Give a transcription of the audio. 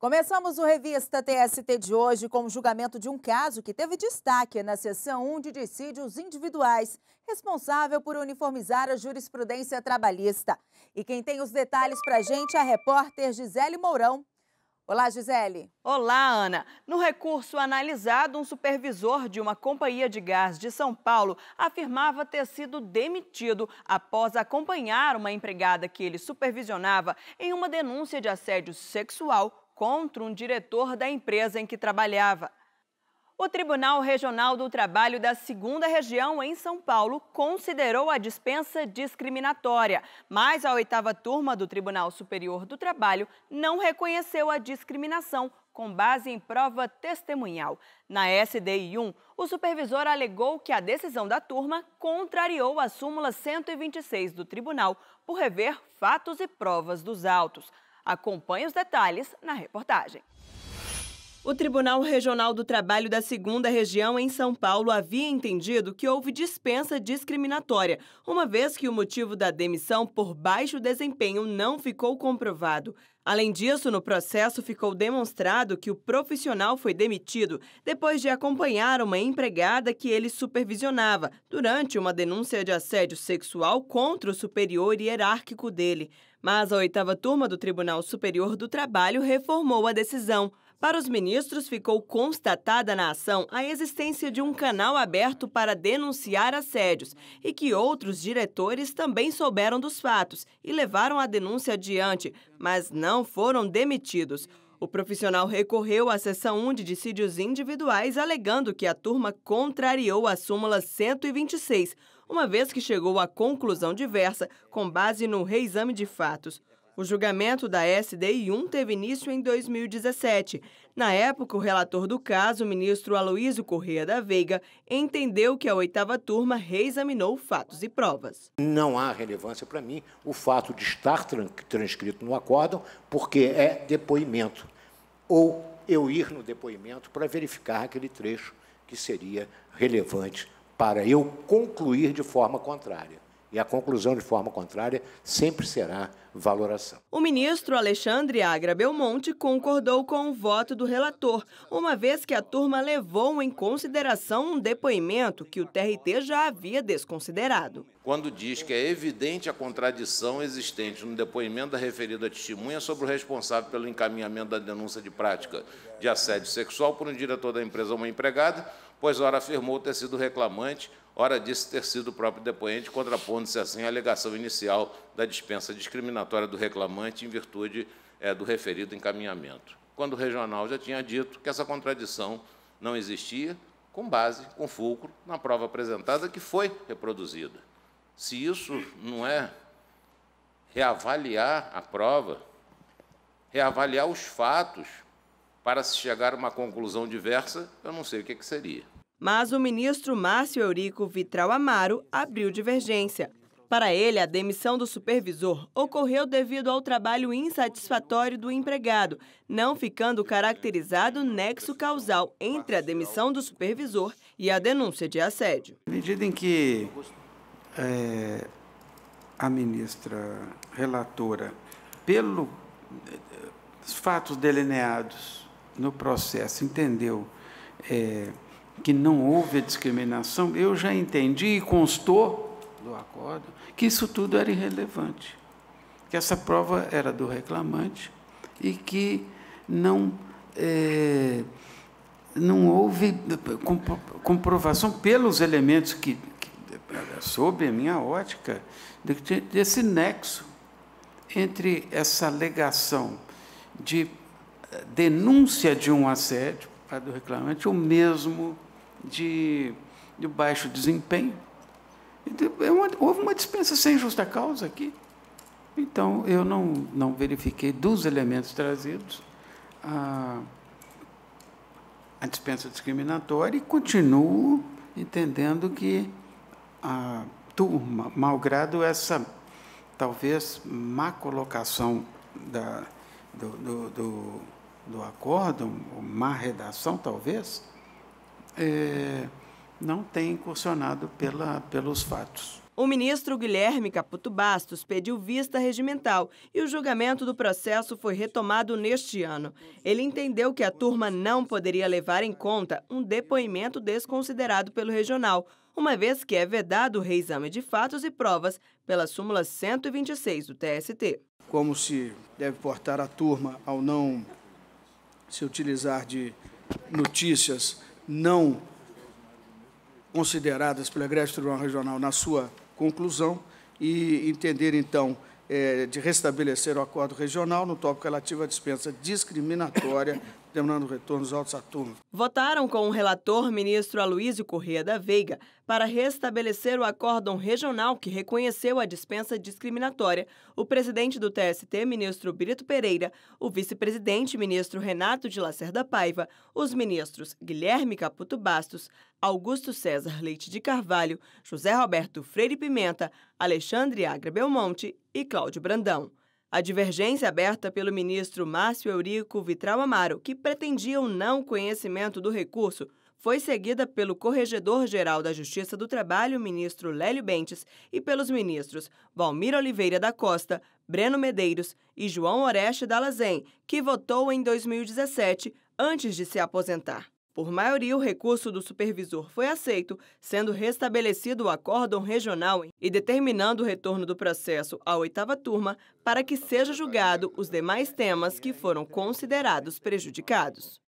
Começamos o Revista TST de hoje com o julgamento de um caso que teve destaque na seção 1 de dissídios individuais, responsável por uniformizar a jurisprudência trabalhista. E quem tem os detalhes para a gente é a repórter Gisele Mourão. Olá, Gisele. Olá, Ana. No recurso analisado, um supervisor de uma companhia de gás de São Paulo afirmava ter sido demitido após acompanhar uma empregada que ele supervisionava em uma denúncia de assédio sexual contra um diretor da empresa em que trabalhava. O Tribunal Regional do Trabalho da 2ª Região, em São Paulo, considerou a dispensa discriminatória, mas a 8ª Turma do Tribunal Superior do Trabalho não reconheceu a discriminação com base em prova testemunhal. Na SDI 1, o supervisor alegou que a decisão da turma contrariou a súmula 126 do tribunal por rever fatos e provas dos autos. Acompanhe os detalhes na reportagem. O Tribunal Regional do Trabalho da 2ª Região, em São Paulo, havia entendido que houve dispensa discriminatória, uma vez que o motivo da demissão por baixo desempenho não ficou comprovado. Além disso, no processo ficou demonstrado que o profissional foi demitido depois de acompanhar uma empregada que ele supervisionava durante uma denúncia de assédio sexual contra o superior hierárquico dele. Mas a 8ª Turma do Tribunal Superior do Trabalho reformou a decisão. Para os ministros, ficou constatada na ação a existência de um canal aberto para denunciar assédios e que outros diretores também souberam dos fatos e levaram a denúncia adiante, mas não foram demitidos. O profissional recorreu à seção 1 de dissídios individuais, alegando que a turma contrariou a súmula 126, uma vez que chegou à conclusão diversa com base no reexame de fatos. O julgamento da SDI 1 teve início em 2017. Na época, o relator do caso, o ministro Aloísio Corrêa da Veiga, entendeu que a 8ª Turma reexaminou fatos e provas. Não há relevância para mim o fato de estar transcrito no acórdão, porque é depoimento. Ou eu ir no depoimento para verificar aquele trecho que seria relevante para eu concluir de forma contrária. E a conclusão de forma contrária sempre será valoração. O ministro Alexandre Agra Belmonte concordou com o voto do relator, uma vez que a turma levou em consideração um depoimento que o TRT já havia desconsiderado. Quando diz que é evidente a contradição existente no depoimento da referida testemunha sobre o responsável pelo encaminhamento da denúncia de prática de assédio sexual por um diretor da empresa ou uma empregada, pois ora afirmou ter sido reclamante, ora disse ter sido o próprio depoente, contrapondo-se assim à alegação inicial da dispensa discriminatória do reclamante em virtude do referido encaminhamento. Quando o regional já tinha dito que essa contradição não existia, com base, com fulcro, na prova apresentada que foi reproduzida. Se isso não é reavaliar a prova, reavaliar os fatos para se chegar a uma conclusão diversa, eu não sei o que seria. Mas o ministro Márcio Eurico Vitral Amaro abriu divergência. Para ele, a demissão do supervisor ocorreu devido ao trabalho insatisfatório do empregado, não ficando caracterizado nexo causal entre a demissão do supervisor e a denúncia de assédio. À medida em que a ministra relatora, pelos fatos delineados no processo, entendeu que não houve discriminação, eu já entendi e constou do acordo que isso tudo era irrelevante, que essa prova era do reclamante e que não houve comprovação pelos elementos que sob a minha ótica, desse nexo entre essa alegação de denúncia de um assédio do reclamante, ou mesmo de baixo desempenho. Houve uma dispensa sem justa causa aqui. Então, eu não verifiquei dos elementos trazidos a dispensa discriminatória e continuo entendendo que a turma, malgrado essa, talvez, má colocação do acórdão, má redação, talvez, não tem incursionado pelos fatos. O ministro Guilherme Caputo Bastos pediu vista regimental e o julgamento do processo foi retomado neste ano. Ele entendeu que a turma não poderia levar em conta um depoimento desconsiderado pelo regional, uma vez que é vedado o reexame de fatos e provas pela súmula 126 do TST. Como se deve portar a turma ao não se utilizar de notícias não consideradas pelo Egrégio Tribunal Regional na sua conclusão e entender, então, de restabelecer o acordo regional no tópico relativo à dispensa discriminatória, demandando o retorno dos autos à turma. Votaram com o relator, ministro Aloísio Corrêa da Veiga, para restabelecer o acórdão regional que reconheceu a dispensa discriminatória, o presidente do TST, ministro Brito Pereira, o vice-presidente, ministro Renato de Lacerda Paiva, os ministros Guilherme Caputo Bastos, Augusto César Leite de Carvalho, José Roberto Freire Pimenta, Alexandre Agra Belmonte e Cláudio Brandão. A divergência aberta pelo ministro Márcio Eurico Vitral Amaro, que pretendia o não conhecimento do recurso, foi seguida pelo Corregedor-Geral da Justiça do Trabalho, ministro Lélio Bentes, e pelos ministros Valmir Oliveira da Costa, Breno Medeiros e João Oreste Dallazen, que votou em 2017, antes de se aposentar. Por maioria, o recurso do supervisor foi aceito, sendo restabelecido o acórdão regional e determinando o retorno do processo à 8ª turma para que seja julgado os demais temas que foram considerados prejudicados.